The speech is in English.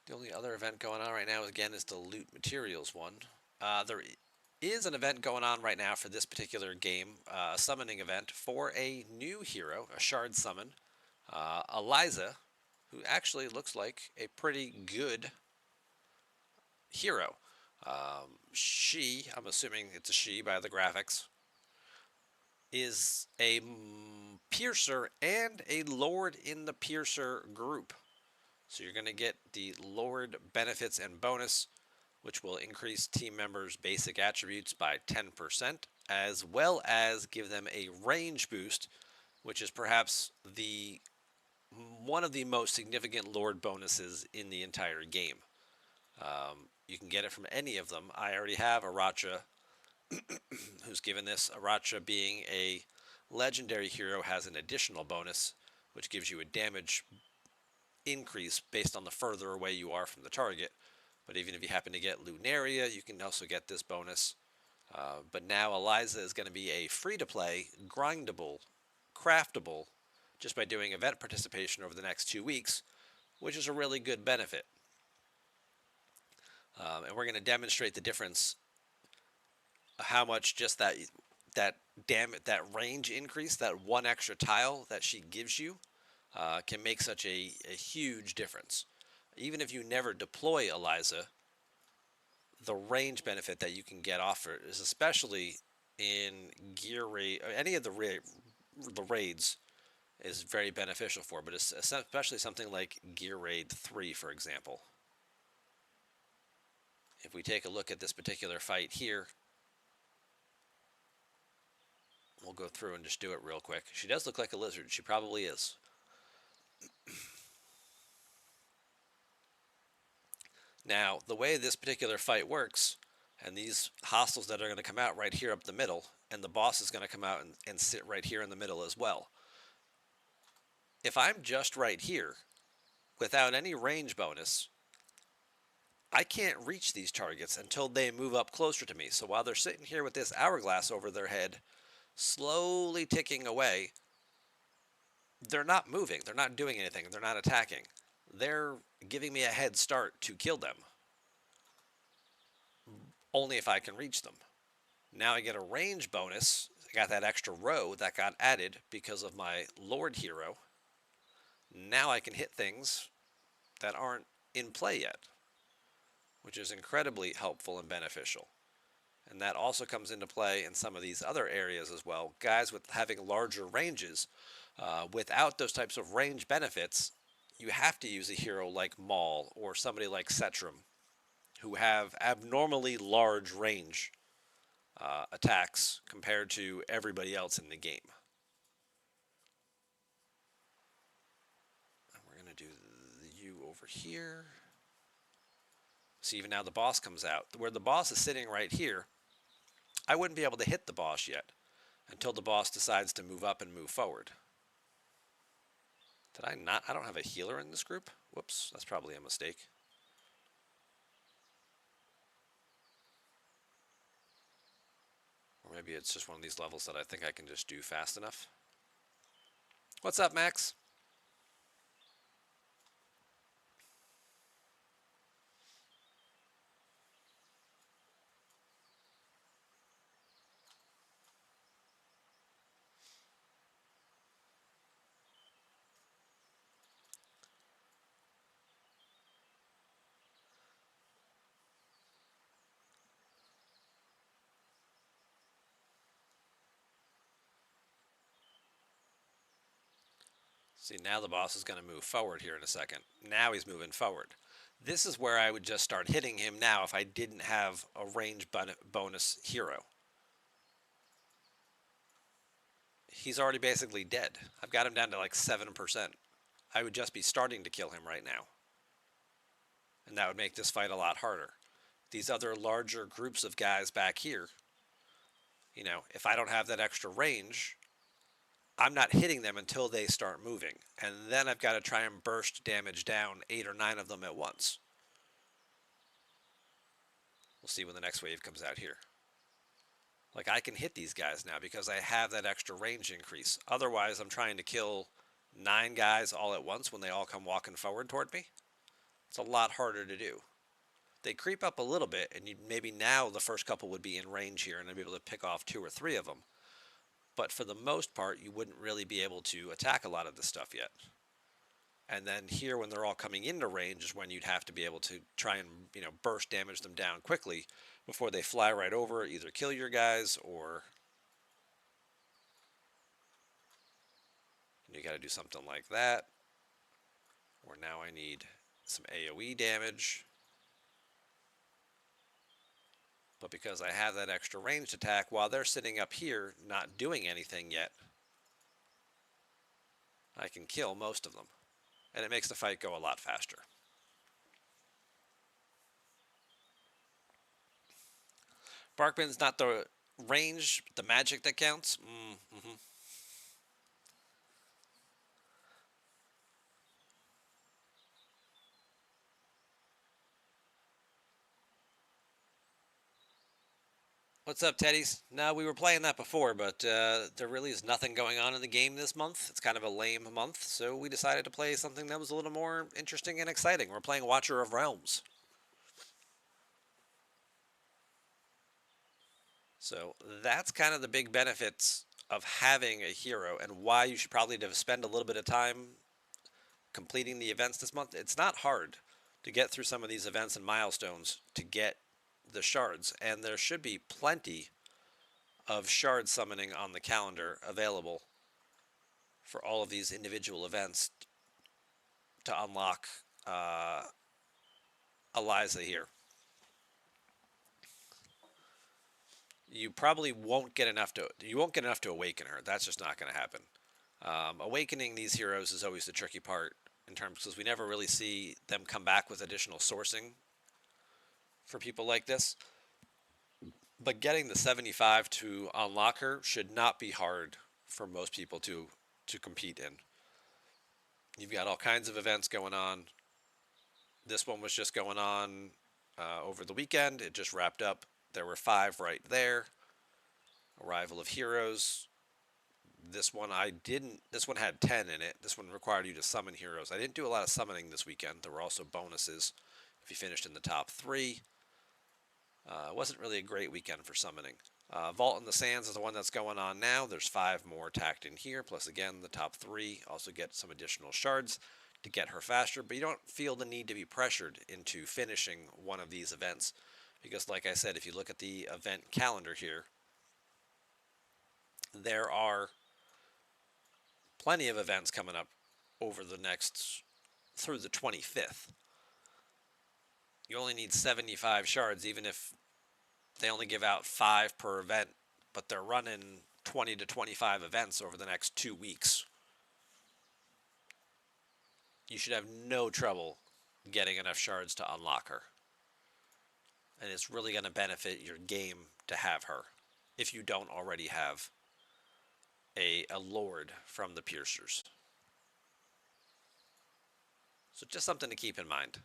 The only other event going on right now, again, is the loot materials one. There is an event going on right now for this particular game, a summoning event for a new hero, a shard summon, Eliza, who actually looks like a pretty good hero. She, I'm assuming it's a she by the graphics, is a piercer and a lord in the piercer group. So you're going to get the lord benefits and bonus, which will increase team members' basic attributes by 10%, as well as give them a range boost, which is perhaps the one of the most significant lord bonuses in the entire game. You can get it from any of them. I already have Aracha, who's given this. Aracha, being a legendary hero, has an additional bonus, which gives you a damage increase based on the further away you are from the target. But even if you happen to get Lunaria, you can also get this bonus. But now Eliza is going to be a free-to-play, grindable, craftable, just by doing event participation over the next 2 weeks, which is a really good benefit. And we're going to demonstrate the difference, how much just that range increase, that one extra tile that she gives you, can make such a huge difference. Even if you never deploy Eliza, the range benefit that you can get off it is, especially in gear raid, any of the raids, is very beneficial for. But it's especially something like Gear Raid 3, for example. If we take a look at this particular fight here, we'll go through and just do it real quick. She does look like a lizard. She probably is. Now, the way this particular fight works, and these hostiles that are going to come out right here up the middle, and the boss is going to come out and sit right here in the middle as well. If I'm just right here, without any range bonus, I can't reach these targets until they move up closer to me. So while they're sitting here with this hourglass over their head, slowly ticking away, they're not moving. They're not doing anything. They're not attacking. They're giving me a head start to kill them, only if I can reach them. Now I get a range bonus. I got that extra row that got added because of my Lord hero. Now I can hit things that aren't in play yet, which is incredibly helpful and beneficial. And that also comes into play in some of these other areas as well. Guys with having larger ranges, without those types of range benefits, you have to use a hero like Maul or somebody like Setram, who have abnormally large range attacks compared to everybody else in the game. And we're going to do the U over here. See, even now the boss comes out. Where the boss is sitting right here, I wouldn't be able to hit the boss yet until the boss decides to move up and move forward. Did I not? I don't have a healer in this group. Whoops, that's probably a mistake. Or maybe it's just one of these levels that I think I can just do fast enough. What's up, Max? See, now the boss is going to move forward here in a second. Now he's moving forward. This is where I would just start hitting him now if I didn't have a range bonus hero. He's already basically dead. I've got him down to like 7%. I would just be starting to kill him right now. And that would make this fight a lot harder. These other larger groups of guys back here, if I don't have that extra range, I'm not hitting them until they start moving. And then I've got to try and burst damage down 8 or 9 of them at once. We'll see when the next wave comes out here. Like, I can hit these guys now because I have that extra range increase. Otherwise, I'm trying to kill 9 guys all at once when they all come walking forward toward me. It's a lot harder to do. They creep up a little bit, and you, maybe now the first couple would be in range here, and I'd be able to pick off 2 or 3 of them. But for the most part, you wouldn't really be able to attack a lot of this stuff yet. And then here, when they're all coming into range, is when you'd have to be able to try and burst damage them down quickly before they fly right over, either kill your guys or you got to do something like that. Or now I need some AoE damage. But because I have that extra ranged attack, while they're sitting up here not doing anything yet, I can kill most of them. And it makes the fight go a lot faster. Barkman's not the range, the magic that counts. Mm-hmm. What's up, Teddies? No, we were playing that before, but there really is nothing going on in the game this month. It's kind of a lame month, so we decided to play something that was a little more interesting and exciting. We're playing Watcher of Realms. So that's kind of the big benefits of having a hero and why you should probably spend a little bit of time completing the events this month. It's not hard to get through some of these events and milestones to get the shards, and there should be plenty of shard summoning on the calendar available for all of these individual events to unlock Eliza here. You probably won't get enough to awaken her. That's just not going to happen. Awakening these heroes is always the tricky part in terms because we never really see them come back with additional sourcing for people like this. But getting the 75 to unlock her should not be hard for most people to compete in. You've got all kinds of events going on. This one was just going on over the weekend. It just wrapped up. There were 5 right there. Arrival of Heroes. This one I didn't. This one had 10 in it. This one required you to summon heroes. I didn't do a lot of summoning this weekend. There were also bonuses if you finished in the top 3. It wasn't really a great weekend for summoning. Vault in the Sands is the one that's going on now. There's 5 more tacked in here. Plus, again, the top 3 also get some additional shards to get her faster. But you don't feel the need to be pressured into finishing one of these events. Because, like I said, if you look at the event calendar here, there are plenty of events coming up over the next, through the 25th. You only need 75 shards, even if they only give out 5 per event, but they're running 20 to 25 events over the next 2 weeks. You should have no trouble getting enough shards to unlock her. And it's really going to benefit your game to have her, if you don't already have a lord from the piercers. So just something to keep in mind.